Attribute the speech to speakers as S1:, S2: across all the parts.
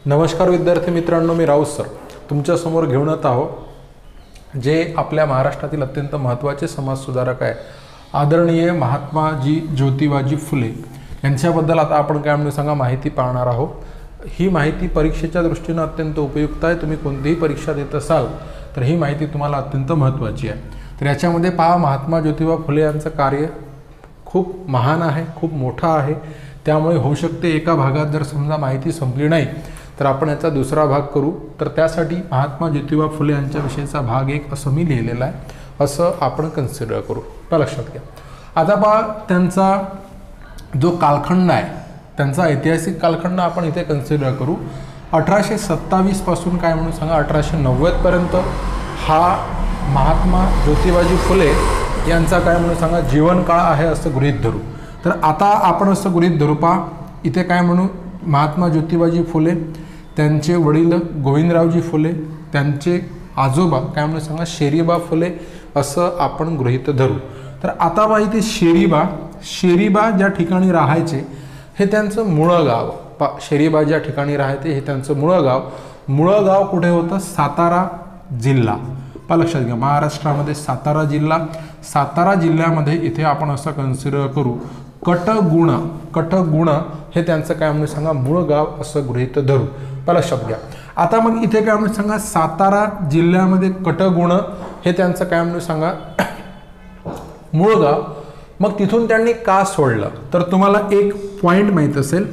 S1: नमस्कार विद्यार्थी मित्रांनो, मी राऊत सर तुमच्यासमोर घेऊन येत आहोत जे आपल्या महाराष्ट्रातील अत्यंत महत्त्वाचे समाजसुधारक आहे आदरणीय महात्माजी ज्योतिबाजी फुले यांच्याबद्दल आता आपण काय म्हणून सांगा माहिती पाहणार आहोत। ही माहिती परीक्षेच्या दृष्टीने अत्यंत उपयुक्त आहे। तुम्ही कोणतीही परीक्षा देत असाल तर ही माहिती तुम्हाला अत्यंत महत्त्वाची आहे। तर याच्यामध्ये पहा, महात्मा ज्योतिबा फुले यांचं कार्य खूप महान आहे, खूप मोठं आहे। त्यामुळे होऊ शकते एका भागात जर समजा माहिती संपली नाही तर आपण याचा दुसरा भाग करू। तर त्यासाठी महात्मा ज्योतिबा फुले यांच्याविषयीचा भाग 1 असं मी लिहिलेला आहे, असं आपण कन्सिडर करू। लक्षात घ्या। आता पहा, त्यांचा जो कालखंड आहे, त्यांचा ऐतिहासिक कालखंड आपण इथे कन्सिडर करू। 1827 पासून काय म्हणून सांगा 1890 पर्यंत हा महात्मा ज्योतिबाजी फुले यांचा काय म्हणून सांगा जीवनकाळ आहे असं गृहीत धरू। तर आता आपण असं गृहीत धरू, पहा इथे काय म्हणू, महात्मा ज्योतिबाजी फुले, त्यांचे वडील गोविंदरावजी फुले, त्यांचे आजोबा काय म्हणून सांगा शेरीबा फुले असं आपण गृहीत धरू। तर आता पहा इथे शेरीबा ज्या ठिकाणी राहायचे हे त्यांचं मूळ गाव। शेरीबा ज्या ठिकाणी राहायचे हे त्यांचं मूळ गाव कुठे होतं? सातारा जिल्हा। लक्षात घ्या, महाराष्ट्रामध्ये सातारा जिल्ह्यामध्ये इथे आपण असं कन्सिडर करू कटगुण हे त्यांचं काय म्हणून सांगा मूळ गाव असं गृहीत धरू। लक्षात घ्या। आता मग इथे काय म्हणून सांगा सातारा जिल्ह्यामध्ये कटगुण हे त्यांचं काय म्हणून सांगा मूळ गाव। मग तिथून त्यांनी का सोडलं तर तुम्हाला एक पॉइंट माहीत असेल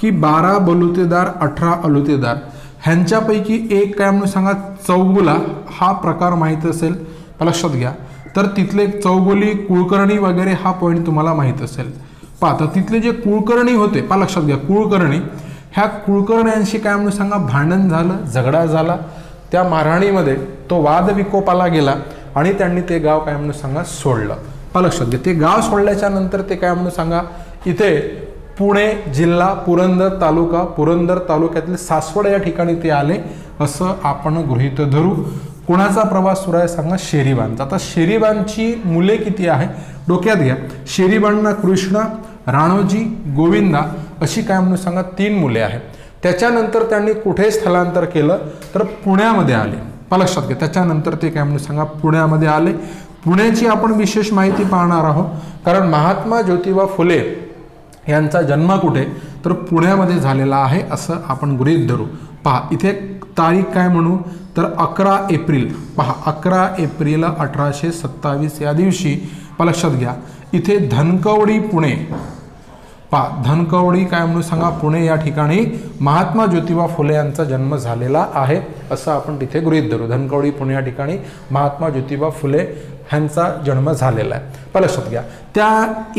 S1: की 12 बलुतेदार 18 अलुतेदार ह्यांच्यापैकी एक काय म्हणून सांगा चौगुला हा प्रकार माहीत असेल। लक्षात घ्या। तर तिथले चौगुली कुळकर्णी वगैरे हा पॉइंट तुम्हाला माहीत असेल। तर तिथले जे कुळकर्णी होते, लक्षात घ्या, कुळकर्णी ह्या कुळकर्ण्यांशी काय म्हणून सांगा भांडण झालं, झगडा झाला। त्या मारहाणीमध्ये तो वाद विकोपाला गेला आणि त्यांनी ते गाव काय म्हणून सांगा सोडलं। लक्षात घ्या। ते गाव सोडल्याच्या नंतर ते काय म्हणून सांगा इथे पुणे जिल्हा पुरंदर तालुक्यातील सासवड या ठिकाणी ते आले असं आपण गृहीत धरू। कोणाचा प्रवास सुरू आहे सांगा शेरीबांचा। आता शेरीबांची मुले किती आहे डोक्यात घ्या। शेरीबांना कृष्ण, राणोजी, गोविंदा अशी काय म्हणून सांगा 3 मुले आहेत। त्याच्यानंतर त्यांनी कुठे स्थलांतर केलं तर पुण्यामध्ये आले। लक्षात घ्या। त्याच्यानंतर ते काय म्हणून सांगा पुण्यामध्ये आले। पुण्याची आपण विशेष माहिती पाहणार आहोत, कारण महात्मा ज्योतिबा फुले यांचा जन्म कुठे तर पुण्यामध्ये झालेला आहे असं आपण गृहीत धरू। पहा इथे तारीख काय म्हणू तर 11 एप्रिल। पहा 11 एप्रिल 1827 या दिवशी लक्षात घ्या इथे धनकवडी पुणे, धनकवडी काय म्हणून सांगा पुणे या ठिकाणी महात्मा ज्योतिबा फुले यांचा जन्म झालेला आहे असं आपण तिथे गृहीत धरू। धनकवडी पुणे या ठिकाणी महात्मा ज्योतिबा फुले यांचा जन्म झालेला आहे। लक्षात घ्या। त्या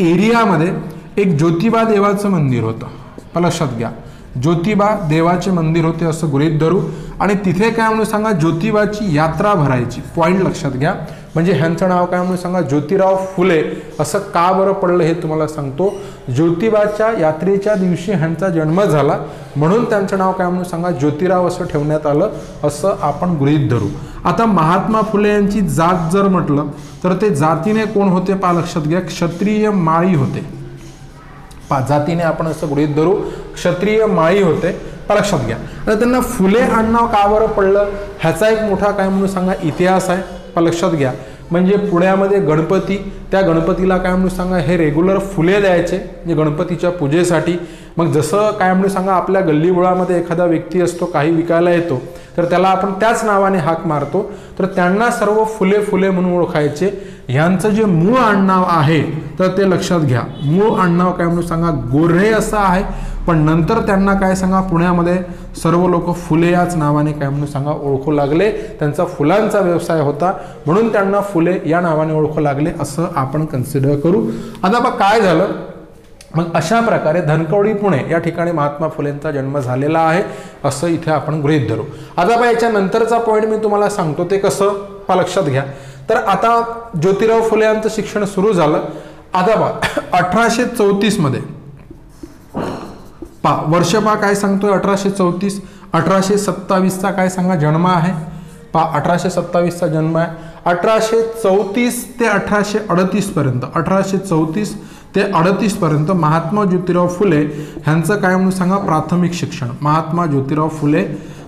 S1: एरियामध्ये एक ज्योतिबा देवाचं मंदिर होतं। लक्षात घ्या, ज्योतिबा देवाचे मंदिर होते असं गृहीत धरू। आणि तिथे काय म्हणून सांगा ज्योतिबाची यात्रा भरायची। पॉइंट लक्षात घ्या। म्हणजे ह्यांचं नाव काय म्हणून सांगा ज्योतिराव फुले असं का बरं पडलं हे तुम्हाला सांगतो। ज्योतिबाच्या यात्रेच्या दिवशी ह्यांचा जन्म झाला म्हणून त्यांचं नाव काय म्हणून सांगा ज्योतिराव असं ठेवण्यात आलं असं आपण गृहीत धरू। आता महात्मा फुले यांची जात जर म्हटलं तर ते जातीने कोण होते लक्षात घ्या, क्षत्रिय माळी होते। जातीने आपण असं गृहीत धरू क्षत्रिय माळी होते। लक्षात घ्या। आता त्यांना फुले आडनाव का बरं पडलं ह्याचा एक मोठा काय म्हणून सांगा इतिहास आहे। लक्षात घ्या। म्हणजे पुण्यामध्ये गणपती, त्या गणपतीला काय म्हणून सांगा हे रेग्युलर फुले द्यायचे म्हणजे गणपतीच्या पूजेसाठी। मग जसं काय म्हणून सांगा आपल्या गल्लीबोळामध्ये एखादा व्यक्ती असतो, काही विकायला येतो तर त्याला आपण त्याच नावाने हाक मारतो, तर त्यांना सर्व फुले म्हणून ओळखायचे। ह्यांचं जे मूळ आडनाव आहे तर ते लक्षात घ्या, मूळ आडनाव काय म्हणून सांगा गोऱ्हे असं आहे। पण नंतर त्यांना काय सांगा पुण्यामध्ये सर्व लोक फुले याच नावाने काय म्हणून सांगा ओळखू लागले। त्यांचा फुलांचा व्यवसाय होता म्हणून त्यांना फुले या नावाने ओळखू लागले असं आपण कन्सिडर करू। आता बघा काय झालं, मग अशा प्रकारे धनकवडी पुणे या ठिकाणी महात्मा फुलेंचा जन्म झालेला आहे असं इथे आपण गृहीत धरू। आता बघा याच्या नंतरचा पॉईंट मी तुम्हाला सांगतो ते कसं लक्षात घ्या। तर आता ज्योतिराव फुले यांचं शिक्षण सुरू झालं। आता बघा 1834 मध्ये वर्ष काय सांगतोय 1834, 1827चा काय सांगा जन्म आहे। 1827चा जन्म आहे। 1834 ते 1838 पर्यंत, 1834 ते 38 पर्यंत महात्मा ज्योतिराव फुले ह्यांचं काय म्हणून सांगा प्राथमिक शिक्षण. महात्मा ज्योतिराव फुले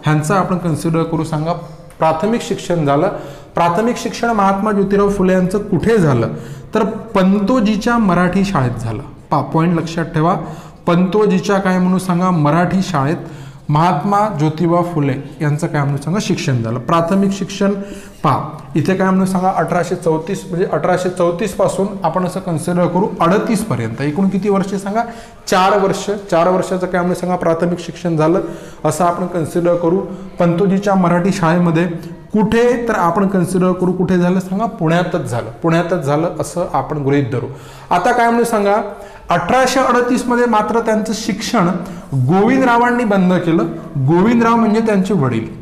S1: ह्यांचं आपण कन्सिडर करू सांगा प्राथमिक शिक्षण झालं. प्राथमिक शिक्षण महात्मा ज्योतिराव फुले यांचं कुठे झालं तर पंतोजीच्या मराठी शाळेत झालं. पॉइंट लक्षात ठेवा, पंतोजीच्या काय म्हणून सांगा मराठी शाळेत महात्मा ज्योतिबा फुले यांचं काय म्हणून सांगा शिक्षण झालं. प्राथमिक शिक्षण इथे काय म्हणून सांगा 1834 म्हणजे 1834 पासून आपण असं कन्सिडर करू 38 पर्यंत एकूण किती वर्षे सांगा 4 वर्ष. 4 वर्षाचं काय म्हणून सांगा प्राथमिक शिक्षण झालं असं आपण कन्सिडर करू. पंतोजीच्या मराठी शाळेमध्ये कुठे तर आपण कन्सिडर करू कुठे झालं सांगा पुण्यातच झालं. पुण्यातच झालं असं आपण गृहीत धरू. आता काय म्हणून सांगा 1838 मध्ये मात्र त्यांचं शिक्षण गोविंदरावांनी बंद केलं. गोविंदराव म्हणजे त्यांचे वडील.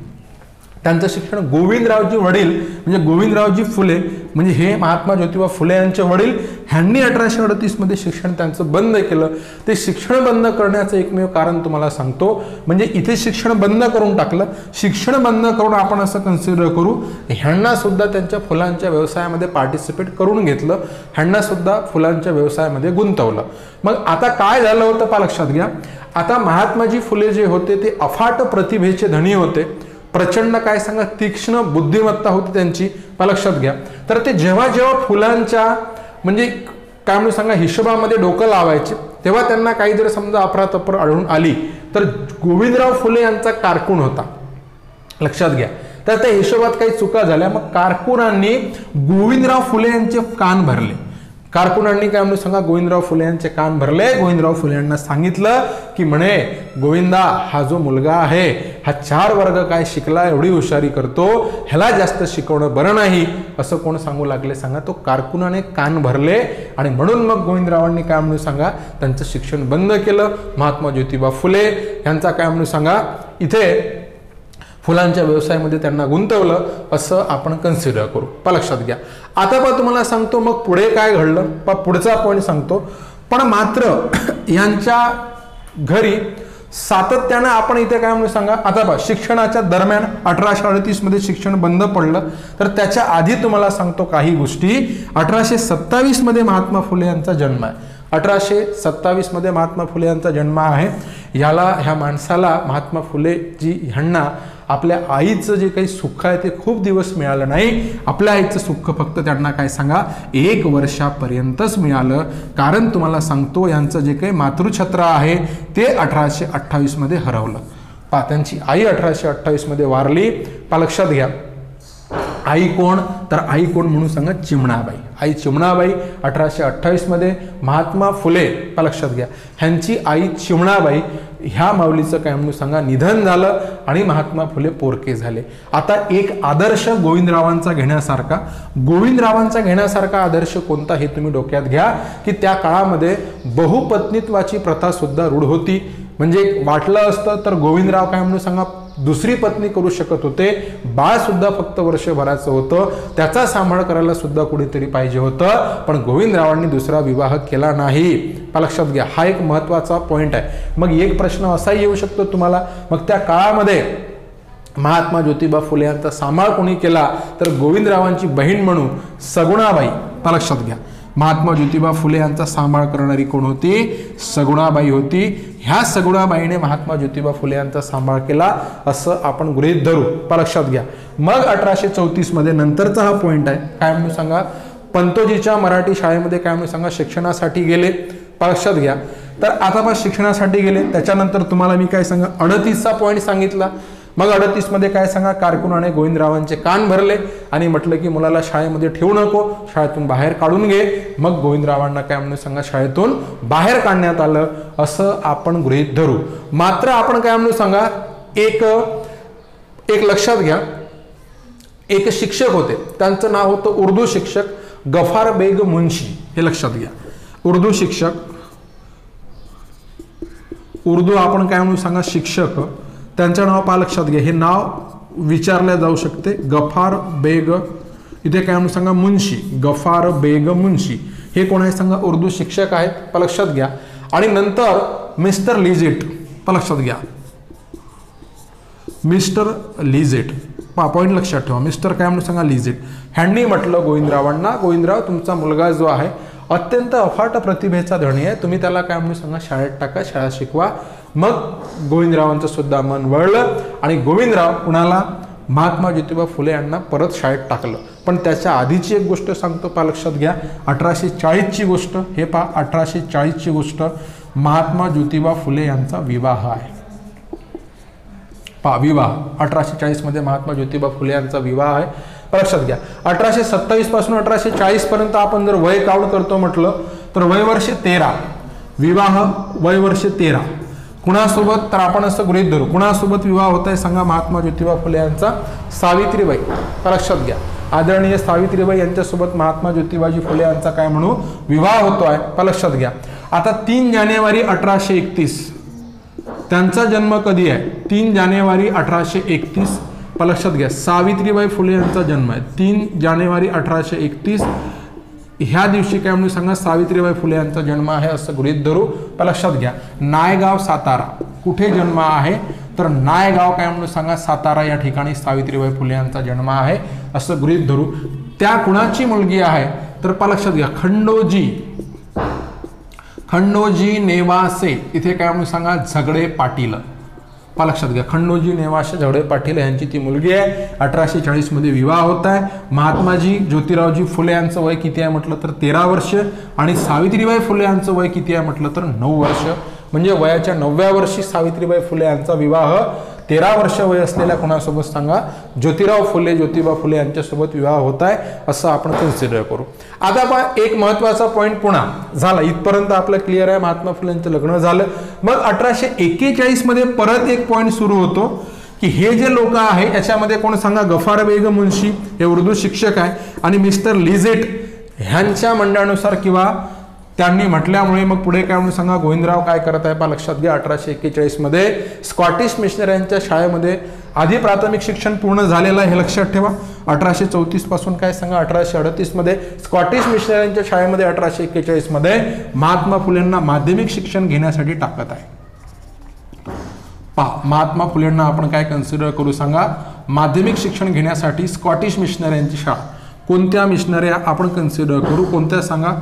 S1: त्यांचं शिक्षण गोविंदरावजी वडील म्हणजे गोविंदरावजी फुले म्हणजे हे महात्मा ज्योतिबा फुले यांचे वडील ह्यांनी 1838 मध्ये शिक्षण त्यांचं बंद केलं. ते शिक्षण बंद करण्याचं एकमेव कारण तुम्हाला सांगतो म्हणजे इथे शिक्षण बंद करून टाकलं. शिक्षण बंद करून आपण असं कन्सिडर करू ह्यांना सुद्धा त्यांच्या फुलांच्या व्यवसायामध्ये पार्टिसिपेट करून घेतलं. ह्यांना सुद्धा फुलांच्या व्यवसायामध्ये गुंतवलं. मग आता काय झालं होतं पहा लक्षात घ्या. आता महात्माजी फुले जे होते ते अफाट प्रतिभेचे धनी होते. प्रचंड काय सांगा तीक्ष्ण बुद्धिमत्ता होती त्यांची लक्षात घ्या. तर ते जेव्हा जेव्हा फुलांच्या म्हणजे काय म्हणून सांगा हिशोबामध्ये डोकं लावायचे तेव्हा त्यांना काही जर समजा अफरातफर आढळून आली तर गोविंदराव फुले यांचा कारकून होता लक्षात घ्या. तर त्या हिशोबात काही चुका झाल्या मग कारकुनांनी गोविंदराव फुले यांचे कान भरले. कारकुनांनी काय म्हणून सांगा गोविंदराव फुले यांचे कान भरले. गोविंदराव फुले यांना सांगितलं की म्हणे गोविंदा हा जो मुलगा आहे हा 4 वर्ग काय शिकला एवढी हुशारी करतो ह्याला जास्त शिकवणं बरं नाही असं कोण सांगू लागले सांगा तो कारकुनाने कान भरले आणि म्हणून मग गोविंदरावांनी काय म्हणून सांगा त्यांचं शिक्षण बंद केलं. महात्मा ज्योतिबा फुले यांचा काय म्हणून सांगा इथे फुलांच्या व्यवसायामध्ये त्यांना गुंतवलं असं आपण कन्सिडर करू. लक्षात घ्या. आता पण तुम्हाला सांगतो मग पुढे काय घडलं पुढचा पॉईंट सांगतो. पण मात्र यांच्या घरी सातत्यानं आपण इथे काय म्हणून सांगा आता शिक्षणाच्या दरम्यान 1838 मध्ये शिक्षण बंद पडलं तर त्याच्या आधी तुम्हाला सांगतो काही गोष्टी. 1827 मध्ये महात्मा फुले यांचा जन्म आहे. 1827 मध्ये महात्मा फुले यांचा जन्म आहे. ह्या माणसाला महात्मा फुले जी ह्यांना आपल्या आईचं जे काही सुख आहे ते खूप दिवस मिळालं नाही. आपल्या आईचं सुख फक्त त्यांना काय सांगा 1 वर्षापर्यंतच मिळालं. कारण तुम्हाला सांगतो यांचं जे काही मातृछत्र आहे ते 1828 मध्ये हरवलं. त्यांची आई 1828 मध्ये वारली. लक्षात घ्या. आई कोण तर आई कोण म्हणून सांगा चिमणाबाई. आई चिमणाबाई 1828 मध्ये महात्मा फुले लक्षात घ्या ह्यांची आई चिमणाबाई ह्या माऊलीचं काय म्हणून सांगा निधन झालं आणि महात्मा फुले पोरके झाले. आता एक आदर्श गोविंदरावांचा घेण्यासारखा आदर्श कोणता हे तुम्ही डोक्यात घ्या की त्या काळामध्ये बहुपत्नीत्वाची प्रथा सुद्धा रूढ होती. म्हणजे वाटलं असतं तर गोविंदराव काय म्हणून सांगा दुसरी पत्नी करू शकत होते. बाळ सुद्धा फक्त वर्षभराचं होतं त्याचा सांभाळ करायला सुद्धा कुणीतरी पाहिजे होतं. पण गोविंदरावांनी दुसरा विवाह केला नाही. लक्षात घ्या. हा एक महत्वाचा पॉइंट आहे. मग एक प्रश्न असाही येऊ शकतो तुम्हाला मग त्या काळामध्ये महात्मा ज्योतिबा फुले यांचा सांभाळ कोणी केला तर गोविंदरावांची बहीण म्हणून सगुणाबाई. लक्षात घ्या. महात्मा ज्योतिबा फुले यांचा सांभाळ करणारी कोण होती सगुणाबाई होती. ह्या सगुणाबाईने महात्मा ज्योतिबा फुले यांचा सांभाळ केला असं आपण गृहीत धरू. लक्षात घ्या. मग 1834 मध्ये नंतरचा हा पॉइंट आहे काय म्हणून सांगा पंतोजीच्या मराठी शाळेमध्ये काय म्हणून सांगा शिक्षणासाठी गेले. लक्षात घ्या. तर आता शिक्षणासाठी गेले त्याच्यानंतर तुम्हाला मी काय सांगा 38चा पॉइंट सांगितला. मग 38 मध्ये काय सांगा कारकुनाने गोविंदरावांचे कान भरले आणि म्हटलं की मुलाला शाळेमध्ये ठेवू नको शाळेतून बाहेर काढून घे. मग गोविंदरावांना काय म्हणून सांगा शाळेतून बाहेर काढण्यात आलं असं आपण गृहीत धरू. मात्र आपण काय म्हणून सांगा एक लक्षात घ्या एक शिक्षक होते त्यांचं नाव होतं उर्दू शिक्षक गफार बेग मुन्शी. हे लक्षात घ्या. उर्दू शिक्षक उर्दू आपण काय म्हणून सांगा शिक्षक त्यांचं नाव लक्षात घ्या. हे नाव विचारले जाऊ शकते. गफार बेग इथे काय म्हणून सांगा मुन्शी. गफार बेग मुन्शी हे कोण आहे सांगा उर्दू शिक्षक आहेत. लक्षात घ्या. आणि नंतर मिस्टर लिझेट. लक्षात घ्या. मिस्टर लिझेट पॉइंट लक्षात ठेवा. मिस्टर काय म्हणून सांगा लिझेट. ह्यांनी म्हटलं गोविंदरावांना गोविंदराव तुमचा मुलगा जो आहे अत्यंत अफाट प्रतिभेचा धनी आहे, तुम्ही त्याला काय म्हणून सांगा, शाळेत टाका, शाळा शिकवा. मग गोविंदरावांचं सुद्धा मन वळलं आणि गोविंदराव कुणाला, महात्मा ज्योतिबा फुले यांना परत शाळेत टाकलं. पण त्याच्या आधीची एक गोष्ट सांगतो, पहा लक्षात घ्या. 1840ची गोष्ट, हे पहा 1840ची गोष्ट, महात्मा ज्योतिबा फुले यांचा विवाह आहे. पहा विवाह 1840 मध्ये महात्मा ज्योतिबा फुले यांचा विवाह आहे. लक्षात घ्या. 1827 पासून 1840 पर्यंत आपण जर वय काउंट करतो म्हटलं तर वय वर्ष 13, विवाह वय वर्ष 13. कुणासोबत, तर आपण असं गृहीत धरू, कुणासोबत विवाह होत आहे सांगा, महात्मा ज्योतिबा फुले यांचा सावित्रीबाई. लक्षात घ्या. आदरणीय सावित्रीबाई यांच्यासोबत महात्मा ज्योतिबाजी फुले यांचा काय म्हणू, विवाह होतोय. लक्षात घ्या. आता 3 जानेवारी 1831 त्यांचा जन्म कधी आहे, 3 जानेवारी 1831. लक्षात घ्या. सावित्रीबाई फुले यांचा जन्म आहे 3 जानेवारी 1831. ह्या दिवशी काय म्हणून सांगा, सावित्रीबाई फुले यांचा जन्म आहे असं गृहीत धरू. लक्षात घ्या. नायगाव सातारा कुठे जन्म आहे, तर नायगाव काय म्हणून सांगा, सातारा या ठिकाणी सावित्रीबाई फुले यांचा जन्म आहे असं गृहीत धरू. त्या कुणाची मुलगी आहे, तर लक्षात घ्या, खंडोजी नेवासे, इथे काय म्हणून सांगा, झगडे पाटील. लक्षात घ्या. खंडोजी नेवासे झगडे पाटील यांची ती मुलगी आहे. 1840 मध्ये विवाह होत आहे. महात्माजी ज्योतिरावजी फुले यांचं वय किती आहे म्हटलं तर 13 वर्ष आणि सावित्रीबाई फुले यांचं वय किती आहे म्हटलं तर 9 वर्ष. म्हणजे वयाच्या 9व्या वर्षी सावित्रीबाई फुले यांचा विवाह 13 वर्ष वय असलेल्या कोणासोबत सांगा, ज्योतिराव फुले, ज्योतिबा फुले यांच्यासोबत विवाह होत आहे असं आपण कन्सिडर करू. आता पहा एक महत्वाचा पॉईंट पुन्हा झाला. इथपर्यंत आपलं क्लिअर आहे, महात्मा फुले यांचं लग्न झालं. मग 1841 मध्ये परत एक पॉईंट सुरू होतो की हे जे लोक आहे याच्यामध्ये कोण सांगा, गफार बेगम मुन्शी हे उर्दू शिक्षक आहे आणि मिस्टर लिझेट ह्यांच्या म्हणण्यानुसार किंवा त्यांनी म्हटल्यामुळे मग पुढे काय म्हणून सांगा, गोविंदराव काय करत आहे पहा लक्षात घ्या. 1841 मध्ये स्कॉटिश मिशनऱ्यांच्या शाळेमध्ये आधी प्राथमिक शिक्षण पूर्ण झालेलं आहे हे लक्षात ठेवा. 1834 पासून काय सांगा, 1838 मध्ये स्कॉटिश मिशनऱ्यांच्या शाळेमध्ये 1841 मध्ये महात्मा फुलेंना माध्यमिक शिक्षण घेण्यासाठी टाकत आहे. पहा महात्मा फुलेंना आपण काय कन्सिडर करू सांगा, माध्यमिक शिक्षण घेण्यासाठी स्कॉटिश मिशनऱ्यांची शाळा. कोणत्या मिशनऱ्या आपण कन्सिडर करू, कोणत्या सांगा,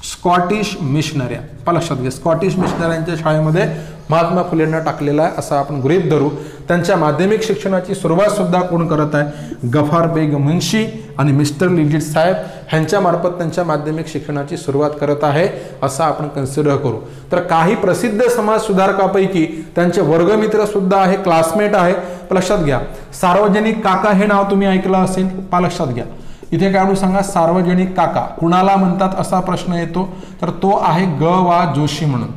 S1: स्कॉटिश मिशनऱ्या. लक्षात घ्या. स्कॉटिश मिशनऱ्यांच्या शाळेमध्ये महात्मा फुलेंना टाकलेला आहे असं आपण गृहीत धरू. त्यांच्या माध्यमिक शिक्षणाची सुरुवात सुद्धा कोण करत आहे, गफार बेगम मुन्शी आणि मिस्टर लिजिट साहेब ह्यांच्या मार्फत त्यांच्या माध्यमिक शिक्षणाची सुरुवात करत आहे असं आपण कन्सिडर करू. तर काही प्रसिद्ध समाज सुधारकापैकी त्यांचे वर्गमित्र सुद्धा आहे, क्लासमेट आहे. लक्षात घ्या. सार्वजनिक काका हे नाव तुम्ही ऐकलं असेल. लक्षात घ्या. इथे काय म्हणून सांगा, सार्वजनिक काका कुणाला म्हणतात असा प्रश्न येतो, तर तो आहे ग वा जोशी म्हणून.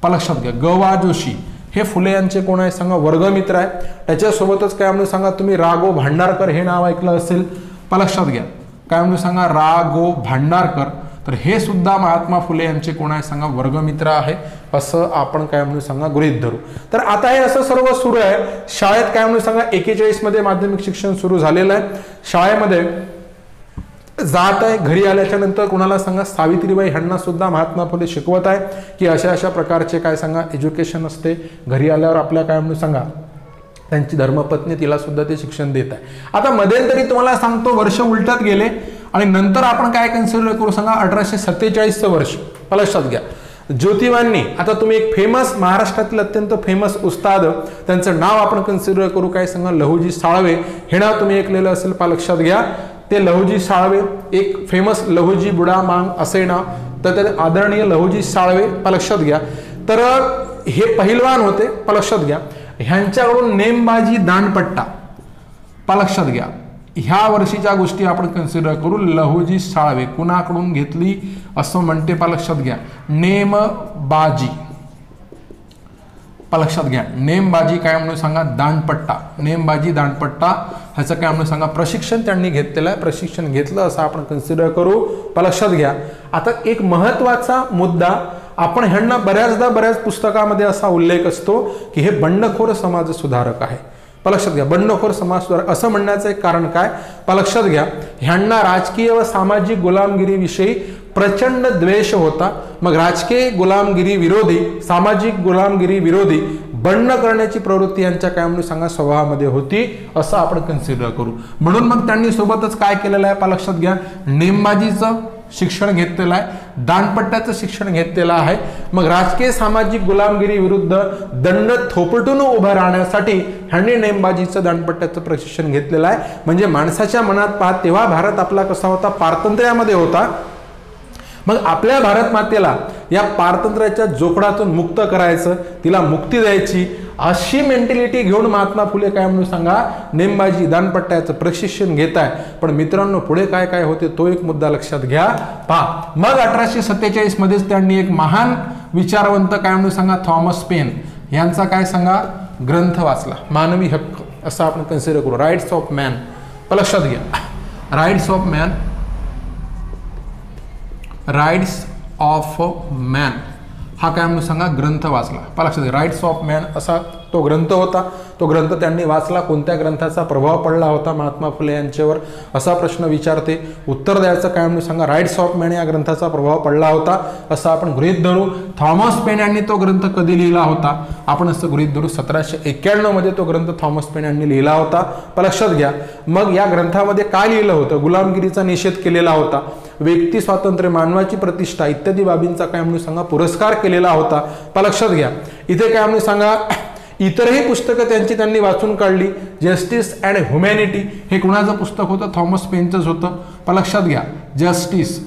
S1: लक्षात घ्या. ग वा जोशी हे फुले यांचे कोण आहे सांगा, वर्गमित्र आहे. त्याच्यासोबतच काय म्हणून सांगा, तुम्ही रागो भांडारकर हे नाव ऐकलं असेल. लक्षात घ्या. काय म्हणून सांगा, रागो भांडारकर, तर हे सुद्धा महात्मा फुले यांचे कोण आहे सांगा, वर्गमित्र आहे असं आपण काय म्हणून सांगा गृहीत धरू. तर आता हे असं सर्व सुरू आहे. शाळेत काय म्हणून सांगा, 41 मध्ये माध्यमिक शिक्षण सुरू झालेलं आहे. शाळेमध्ये जात आहे. घरी आल्याच्या नंतर कुणाला सांगा, सावित्रीबाई ह्यांना सुद्धा महात्मा फुले शिकवत आहे की अशा अशा प्रकारचे काय सांगा एज्युकेशन असते. घरी आल्यावर आपल्या काय म्हणून सांगा, त्यांची धर्मपत्नी तिला सुद्धा ते शिक्षण देत आहे. आता मध्यंतरी तुम्हाला सांगतो वर्ष उलटत गेले आणि नंतर आपण काय कन्सिडर करू सांगा, 1847 वर्ष. लक्षात घ्या. ज्योतिबांनी, आता तुम्ही एक फेमस महाराष्ट्रातील अत्यंत फेमस उस्ताद त्यांचं नाव आपण कन्सिडर करू काय सांगा, लहुजी साळवे हे नाव तुम्ही ऐकलेलं असेल. लक्षात घ्या. ते लहुजी साळवे एक फेमस लहुजी बुडा मांग असे नाव, तर ते आदरणीय लहुजी साळवे. लक्षात घ्या. तर हे पहिलवान होते. लक्षात घ्या. ह्यांच्याकडून नेमबाजी दांडपट्टा. लक्षात घ्या. ह्या वर्षीच्या गोष्टी आपण कन्सिडर करू. लहुजी साळवे कुणाकडून घेतली असं म्हणते. लक्षात घ्या. नेमबाजी. लक्षात घ्या. नेमबाजी काय म्हणून सांगा, दांडपट्टा. नेमबाजी दांडपट्टा ह्याचं काय म्हणून सांगा, प्रशिक्षण त्यांनी घेतलेलं आहे. प्रशिक्षण घेतलं असं आपण कन्सिडर करू. लक्षात घ्या. आता एक महत्वाचा मुद्दा, आपण ह्यांना बऱ्याच पुस्तकामध्ये असा उल्लेख असतो की हे बंडखोर समाज सुधारक आहे. लक्षात घ्या. बंडखोर समाज सुधारक असं म्हणण्याचं एक कारण काय, लक्षात घ्या. ह्यांना राजकीय व सामाजिक गुलामगिरीविषयी प्रचंड द्वेष होता. मग राजकीय गुलामगिरी विरोधी, सामाजिक गुलामगिरी विरोधी बंड करण्याची प्रवृत्ती यांच्या काय म्हणून सांगा स्वभावामध्ये होती असं आपण कन्सिडर करू. म्हणून मग त्यांनी सोबतच काय केलेलं आहे लक्षात घ्या, नेमबाजीचं शिक्षण घेतलेलं आहे, दांडपट्ट्याचं शिक्षण घेतलेलं आहे. मग राजकीय सामाजिक गुलामगिरी विरुद्ध दंड थोपटून उभं राहण्यासाठी ह्यांनी नेमबाजीचं दांडपट्ट्याचं प्रशिक्षण घेतलेलं आहे. म्हणजे माणसाच्या मनात पाहत तेव्हा भारत आपला कसा होता, पारतंत्र्यामध्ये होता. मग आपल्या भारत मातेला या पारतंत्र्याच्या जोखडातून मुक्त करायचं, तिला मुक्ती द्यायची, अशी मेंटॅलिटी घेऊन महात्मा फुले काय म्हणून सांगा, नेमबाजी दांडपट्ट्याचं प्रशिक्षण घेत आहे. पण मित्रांनो पुढे काय काय होते तो एक मुद्दा लक्षात घ्या. पहा, मग 1847 मध्येच त्यांनी एक महान विचारवंत काय म्हणून सांगा, थॉमस पेन यांचा काय सांगा ग्रंथ वाचला, मानवी हक्क असं आपण कन्सिडर करू, राईट्स ऑफ मॅन. लक्षात घ्या, rights of man, rights of man हा काय म्हणून सांगा ग्रंथ वाचला. लक्षात घ्या, राईट्स ऑफ मॅन असा तो ग्रंथ होता. तो ग्रंथ त्यांनी वाचला. कोणत्या ग्रंथाचा प्रभाव पडला होता महात्मा फुले यांच्यावर असा प्रश्न विचारते. उत्तर द्यायचं काय म्हणून सांगा, राईट्स ऑफ मॅन या ग्रंथाचा प्रभाव पडला होता असं आपण गृहीत धरू. थॉमस पेन यांनी तो ग्रंथ कधी लिहिला होता, आपण असं गृहीत धरू 1791 मध्ये तो ग्रंथ थॉमस पेन यांनी लिहिला होता. लक्षात घ्या, मग या ग्रंथामध्ये काय लिहिलं होतं, गुलामगिरीचा निषेध केलेला होता, व्यक्ती स्वातंत्र्य, मानवाची प्रतिष्ठा इत्यादी बाबींचा काय म्हणून सांगा पुरस्कार केलेला होता. लक्षात घ्या, इथे काय म्हणून सांगा इतरही पुस्तकं त्यांनी वाचून काढली. जस्टिस अँड ह्युमॅनिटी हे कुणाचं पुस्तक होतं, थॉमस पेनचंच होतं. लक्षात घ्या, जस्टिस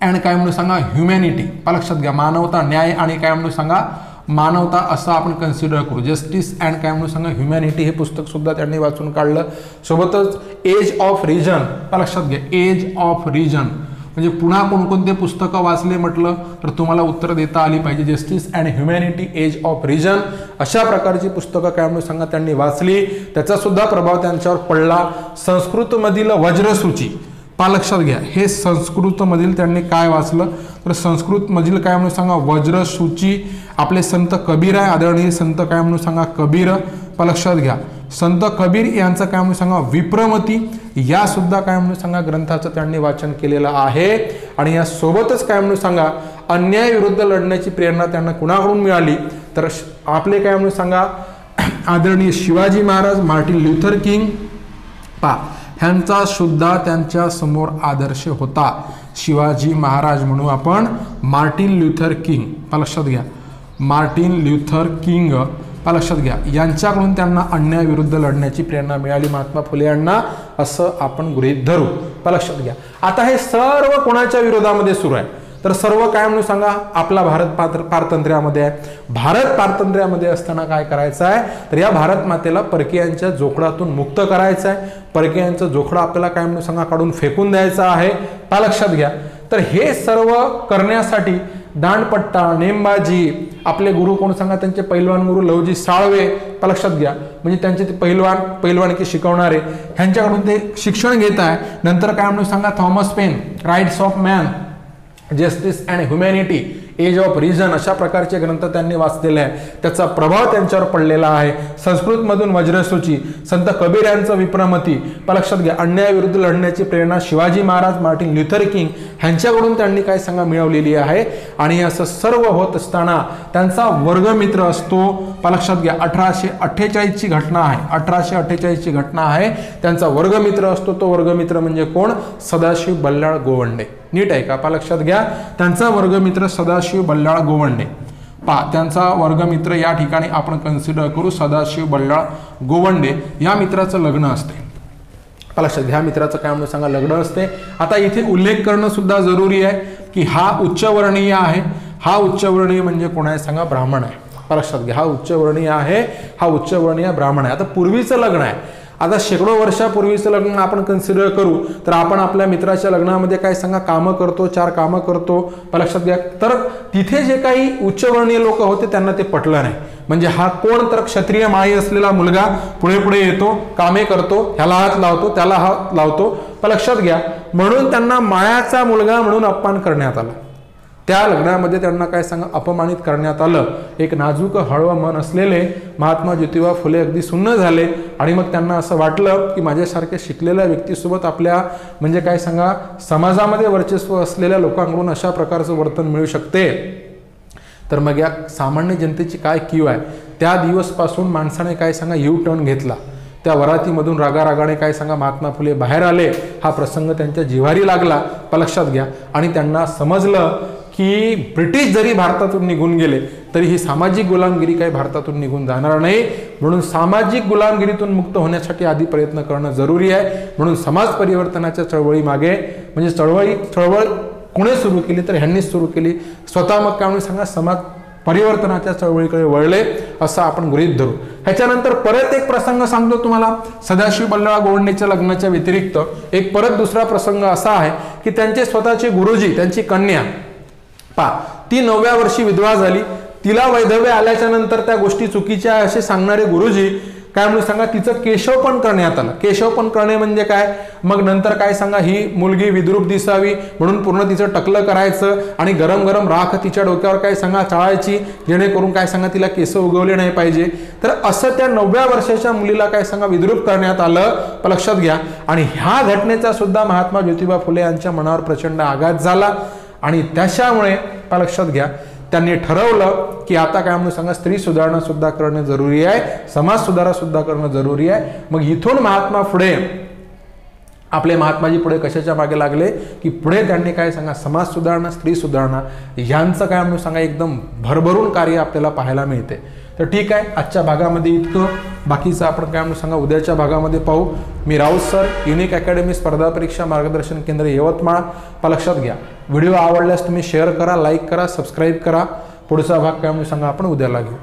S1: अँड काय म्हणून सांगा ह्युमॅनिटी. लक्षात घ्या, मानवता, न्याय आणि काय म्हणून सांगा मानवता असं आपण कन्सिडर करू. जस्टिस अँड काय म्हणून सांगा ह्युमॅनिटी हे पुस्तक सुद्धा त्यांनी वाचून काढलं. सोबतच एज ऑफ रिजन. लक्षात घ्या, एज ऑफ रिजन म्हणजे पुन्हा कोणकोणते पुस्तकं वाचले म्हटलं तर तुम्हाला उत्तर देता आली पाहिजे. Justice and humanity, age of reason अशा प्रकारची पुस्तकं काय म्हणून सांगा त्यांनी वाचली. त्याचा सुद्धा प्रभाव त्यांच्यावर पडला. संस्कृतमधील वज्रसूची. लक्षात घ्या, हे संस्कृतमधील त्यांनी काय वाचलं तर संस्कृतमधील काय म्हणून सांगा वज्रसूची. आपले संत कबीर आहे, आदरणीय संत काय म्हणून सांगा कबीर. लक्षात घ्या, संत कबीर यांचं काय म्हणून सांगा विप्रमती या सुद्धा काय म्हणून सांगा ग्रंथाचं त्यांनी वाचन केलेलं आहे. आणि या सोबतच काय म्हणून सांगा अन्याय विरुद्ध लढण्याची प्रेरणा त्यांना कुणाकडून मिळाली तर आपले काय म्हणून सांगा आदरणीय Shivaji Maharaj, Martin Luther king ह्यांचा सुद्धा त्यांच्या समोर आदर्श होता. शिवाजी महाराज म्हणून आपण मार्टिन ल्युथर किंग. लक्षात घ्या, मार्टिन ल्युथर किंग लक्षात घ्या, यांच्याकडून त्यांना अन्यायाविरुद्ध लढण्याची प्रेरणा मिळाली महात्मा फुले यांना असं आपण गृहीत धरू. लक्षात घ्या, आता हे सर्व कोणाच्या विरोधामध्ये सुरू आहे तर सर्व काय म्हणून सांगा आपला भारत पारतंत्र्यामध्ये आहे. भारत पारतंत्र्यामध्ये असताना काय करायचं आहे तर या भारत मातेला परकीयांच्या जोखडातून मुक्त करायचं आहे. परकीयांचं जोखडा आपल्याला काय म्हणून सांगा काढून फेकून द्यायचं आहे. लक्षात घ्या, तर हे सर्व करण्यासाठी दांडपट्टा, नेमबाजी, आपले गुरु कोण सांगा त्यांचे पैलवान गुरु लवजी साळवे. लक्षात घ्या, म्हणजे त्यांचे ते पैलवानकी शिकवणारे ह्यांच्याकडून ते शिक्षण घेत आहे. नंतर काय म्हणून सांगा Thomas Paine, rights of man, justice and humanity, age of reason अशा प्रकारचे ग्रंथ त्यांनी वाचलेले आहे. त्याचा प्रभाव त्यांच्यावर पडलेला आहे. संस्कृतमधून वज्रसूची, संत कबीर यांचं विप्रमती. लक्षात घ्या, अन्यायाविरुद्ध लढण्याची प्रेरणा Shivaji Maharaj, Martin Luther King ह्यांच्याकडून त्यांनी काय सांगा मिळवलेली आहे. आणि असं सर्व होत असताना त्यांचा वर्गमित्र असतो. लक्षात घ्या, 1848ची घटना आहे. 1848ची घटना आहे. त्यांचा वर्गमित्र असतो. तो वर्गमित्र म्हणजे कोण, सदाशिव बल्लाळ गोवंडे. नीट आहे का, लक्षात घ्या, त्यांचा वर्गमित्र सदाशिव बल्लाळ गोवंडे. त्यांचा वर्गमित्र या ठिकाणी आपण कन्सिडर करू सदाशिव बल्लाळ गोवंडे. या मित्राचं लग्न असते. लक्षात घ्या, मित्राचं काय म्हणून सांगा लग्न असते. आता इथे उल्लेख करणं सुद्धा जरुरी आहे की हा उच्चवर्णीय आहे. हा उच्चवर्णीय म्हणजे कोण आहे सांगा, ब्राह्मण आहे. लक्षात घ्या, हा उच्चवर्णीय आहे, हा उच्चवर्णीय ब्राह्मण आहे. आता पूर्वीचं लग्न आहे, आता शेकडो वर्षापूर्वीचं लग्न आपण कन्सिडर करू तर आपण आपल्या मित्राच्या लग्नामध्ये काय सांगा कामं करतो, 4 कामं करतो. लक्षात घ्या, तर तिथे जे काही उच्चवर्णीय लोक होते त्यांना ते पटलं नाही. म्हणजे हा कोण तर क्षत्रिय माळी असलेला मुलगा पुढे पुढे येतो, कामे करतो, ह्याला हात लावतो, त्याला हात लावतो. लक्षात घ्या, म्हणून त्यांना माळ्याचा मुलगा म्हणून अपमान करण्यात आला. त्या लग्नामध्ये त्यांना काय सांगा अपमानित करण्यात आलं. एक नाजूक हळवं मन असलेले महात्मा ज्योतिबा फुले अगदी सुन्न झाले. आणि मग त्यांना असं वाटलं की माझ्यासारख्या शिकलेल्या व्यक्तीसोबत आपल्या म्हणजे काय सांगा समाजामध्ये वर्चस्व असलेल्या लोकांकडून अशा प्रकारचं वर्तन मिळू शकते. तर मग या सामान्य जनतेची काय कीव आहे. त्या दिवसपासून माणसाने काय सांगा यू टर्न घेतला. त्या वरातीमधून रागारागाने काय सांगा महात्मा फुले बाहेर आले, हा प्रसंग त्यांच्या जिव्हारी लागला, लक्षात घ्या. आणि त्यांना समजलं की ब्रिटिश जरी भारतातून निघून गेले तरी ही सामाजिक गुलामगिरी काही भारतातून निघून जाणार नाही, म्हणून सामाजिक गुलामगिरीतून मुक्त होण्यासाठी आधी प्रयत्न करणं जरुरी आहे. म्हणून समाज परिवर्तनाच्या चळवळी मागे म्हणजे चळवळ कोणी सुरू केली तर ह्यांनीच सुरू केली. स्वतः मग काय म्हणून सांगा समाज परिवर्तनाच्या चळवळीकडे वळले असं आपण गृहीत धरू. ह्याच्यानंतर परत एक प्रसंग सांगतो तुम्हाला. सदाशिव बल्लाळ गोवंडेच्या लग्नाच्या व्यतिरिक्त एक परत दुसरा प्रसंग असा आहे की त्यांचे स्वतःचे गुरुजी, त्यांची कन्या ती 9व्या वर्षी विधवा झाली. तिला वैधव्य आल्याच्या नंतर त्या गोष्टी चुकीच्या असे सांगणारे गुरुजी काय म्हणून सांगा तिचं केशवपण करण्यात आलं. केशवपण करणे म्हणजे काय, मग नंतर काय सांगा ही मुलगी विद्रूप दिसावी म्हणून पूर्ण तिचं टकलं करायचं आणि गरम गरम राख तिच्या डोक्यावर काय सांगा चाळायची, जेणेकरून काय सांगा तिला केस उगवले नाही पाहिजे. तर असं त्या 9व्या वर्षाच्या मुलीला काय सांगा विद्रूप करण्यात आलं, लक्षात घ्या. आणि ह्या घटनेचा सुद्धा महात्मा ज्योतिबा फुले यांच्या मनावर प्रचंड आघात झाला आणि त्याच्यामुळे लक्षात घ्या त्यांनी ठरवलं की आता काय म्हणून सांगा स्त्री सुधारणा सुद्धा करणं जरुरी आहे, समाज सुधारणा सुद्धा करणं जरुरी आहे. मग इथून महात्मा पुढे आपले महात्माजी पुढे कशाच्या मागे लागले की पुढे त्यांनी काय सांगा समाज सुधारणा, स्त्री सुधारणा यांचं काय म्हणून सांगा एकदम भरभरून कार्य आपल्याला पाहायला मिळते. तर ठीक आहे, आजच्या भागामध्ये इतकं. बाकीचं आपण काय म्हणून सांगा उद्याच्या भागामध्ये पाहू. मी राऊत सर, युनिक अकॅडमी स्पर्धा परीक्षा मार्गदर्शन केंद्र यवतमाळ. लक्षात घ्या व्हिडिओ आवडल्यास तुम्ही शेअर करा, लाईक करा, सबस्क्राईब करा. पुढचा भाग काय म्हणून सांगा आपण उद्याला घेऊ.